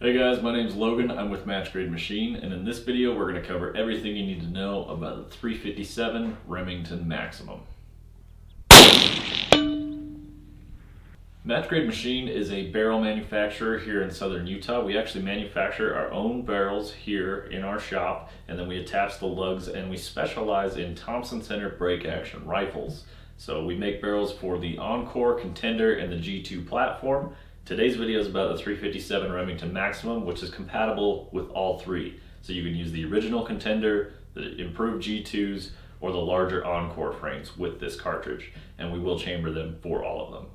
Hey guys, my name's Logan. I'm with Match Grade Machine, and in this video we're going to cover everything you need to know about the 357 Remington Maximum. Match Grade Machine is a barrel manufacturer here in southern Utah. We actually manufacture our own barrels here in our shop, and then we attach the lugs, and we specialize in Thompson center break action rifles. So we make barrels for the Encore Contender and the G2 platform. Today's video is about the 357 Remington Maximum, which is compatible with all three. So you can use the original Contender, the improved G2s, or the larger Encore frames with this cartridge, and we will chamber them for all of them.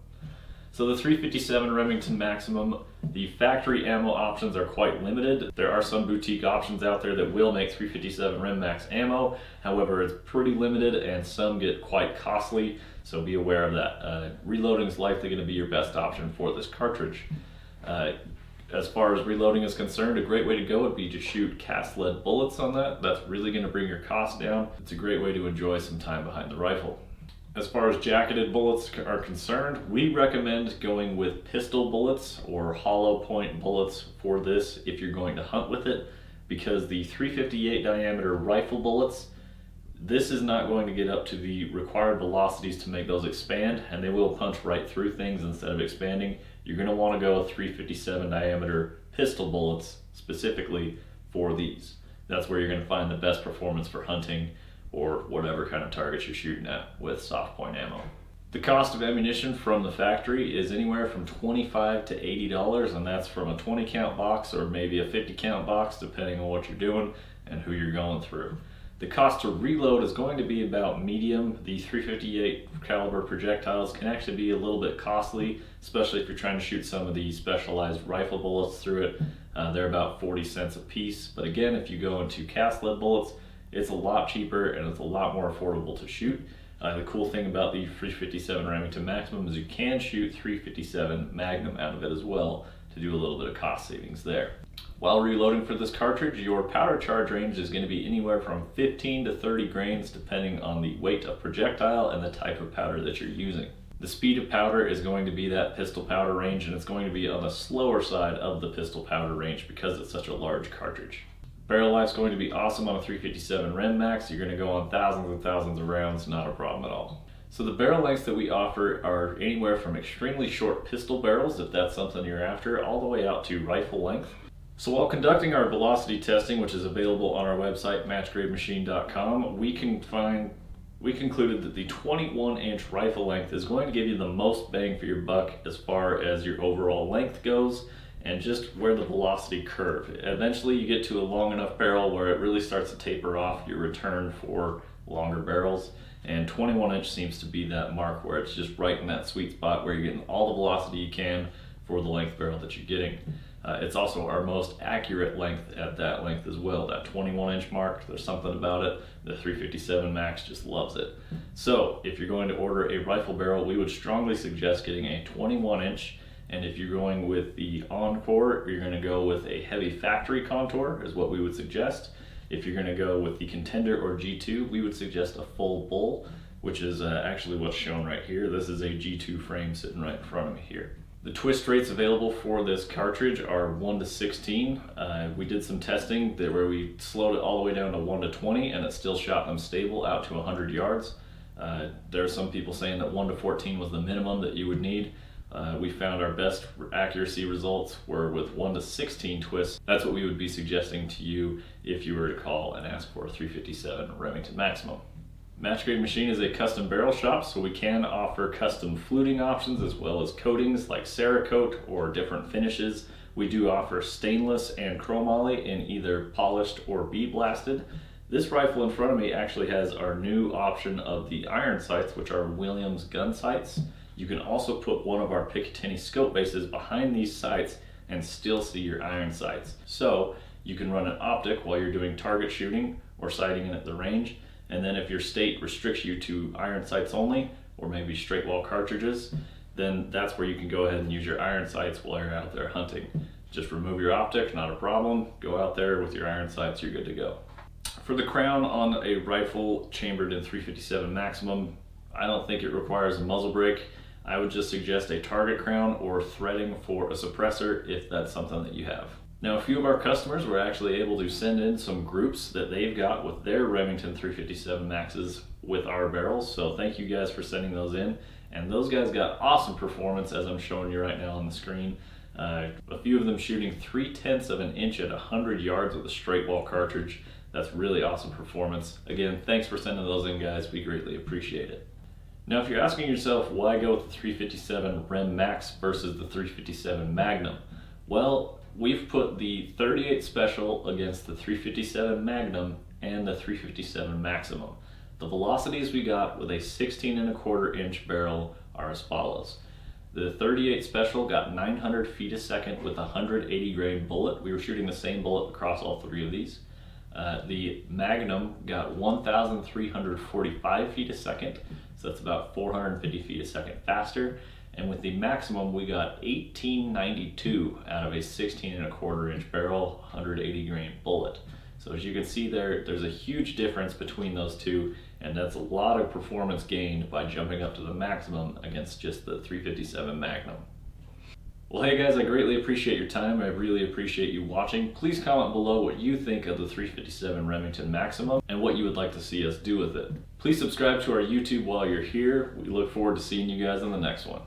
So the 357 Remington Maximum, the factory ammo options are quite limited. There are some boutique options out there that will make 357 Rem Max ammo. However, it's pretty limited and some get quite costly, so be aware of that. Reloading is likely going to be your best option for this cartridge. As far as reloading is concerned, a great way to go would be to shoot cast lead bullets on that. That's really going to bring your cost down. It's a great way to enjoy some time behind the rifle. As far as jacketed bullets are concerned, we recommend going with pistol bullets or hollow point bullets for this if you're going to hunt with it, because the 358 diameter rifle bullets, this is not going to get up to the required velocities to make those expand, and they will punch right through things instead of expanding. You're going to want to go 357 diameter pistol bullets specifically for these. That's where you're going to find the best performance for hunting or whatever kind of targets you're shooting at with soft point ammo. The cost of ammunition from the factory is anywhere from $25 to $80, and that's from a 20 count box or maybe a 50 count box depending on what you're doing and who you're going through. The cost to reload is going to be about medium. The 358 caliber projectiles can actually be a little bit costly, especially if you're trying to shoot some of the specialized rifle bullets through it. They're about 40 cents a piece, but again, if you go into cast lead bullets, it's a lot cheaper and it's a lot more affordable to shoot. The cool thing about the 357 Remington Maximum is you can shoot 357 Magnum out of it as well to do a little bit of cost savings there. While reloading for this cartridge, your powder charge range is going to be anywhere from 15 to 30 grains depending on the weight of projectile and the type of powder that you're using. The speed of powder is going to be that pistol powder range, and it's going to be on the slower side of the pistol powder range because it's such a large cartridge. Barrel life is going to be awesome on a 357 Rem Max. You're going to go on thousands and thousands of rounds, not a problem at all. So the barrel lengths that we offer are anywhere from extremely short pistol barrels, if that's something you're after, all the way out to rifle length. So while conducting our velocity testing, which is available on our website, matchgrademachine.com, we concluded that the 21-inch rifle length is going to give you the most bang for your buck as far as your overall length goes, and just where the velocity curve. Eventually you get to a long enough barrel where it really starts to taper off your return for longer barrels, and 21 inch seems to be that mark where it's just right in that sweet spot where you're getting all the velocity you can for the length barrel that you're getting. It's also our most accurate length at that length as well, that 21 inch mark. There's something about it. The 357 Max just loves it. So if you're going to order a rifle barrel, we would strongly suggest getting a 21 inch. And if you're going with the Encore, you're going to go with a heavy factory contour is what we would suggest. If you're going to go with the Contender or G2, we would suggest a full bull, which is actually what's shown right here. This is a G2 frame sitting right in front of me here. The twist rates available for this cartridge are 1 to 16. We did some testing where we slowed it all the way down to 1 to 20, and it still shot them stable out to 100 yards. There are some people saying that 1 to 14 was the minimum that you would need. We found our best accuracy results were with 1 to 16 twists. That's what we would be suggesting to you if you were to call and ask for a 357 Remington Maximum. Match Grade Machine is a custom barrel shop, so we can offer custom fluting options as well as coatings like Cerakote or different finishes. We do offer stainless and chromoly in either polished or bee blasted. This rifle in front of me actually has our new option of the iron sights, which are Williams gun sights. You can also put one of our Picatinny scope bases behind these sights and still see your iron sights. So you can run an optic while you're doing target shooting or sighting in at the range. And then if your state restricts you to iron sights only, or maybe straight wall cartridges, then that's where you can go ahead and use your iron sights while you're out there hunting. Just remove your optic, not a problem. Go out there with your iron sights, you're good to go. For the crown on a rifle chambered in 357 Maximum, I don't think it requires a muzzle brake. I would just suggest a target crown or threading for a suppressor if that's something that you have. Now, a few of our customers were actually able to send in some groups that they've got with their Remington 357 Maxes with our barrels. So thank you guys for sending those in. And those guys got awesome performance, as I'm showing you right now on the screen. A few of them shooting 3/10 of an inch at 100 yards with a straight wall cartridge. That's really awesome performance. Again, thanks for sending those in, guys. We greatly appreciate it. Now, if you're asking yourself why go with the 357 Rem Max versus the 357 Magnum, well, we've put the 38 Special against the 357 Magnum and the 357 Maximum. The velocities we got with a 16¼ inch barrel are as follows. The 38 Special got 900 feet a second with a 180 grain bullet. We were shooting the same bullet across all three of these. The Magnum got 1,345 feet a second, so that's about 450 feet a second faster. And with the Maximum, we got 1892 out of a 16¼ inch barrel, 180 grain bullet. So as you can see there, there's a huge difference between those two, and that's a lot of performance gained by jumping up to the Maximum against just the 357 Magnum. Well, hey guys, I greatly appreciate your time. I really appreciate you watching. Please comment below what you think of the 357 Remington Maximum and what you would like to see us do with it. Please subscribe to our YouTube while you're here. We look forward to seeing you guys in the next one.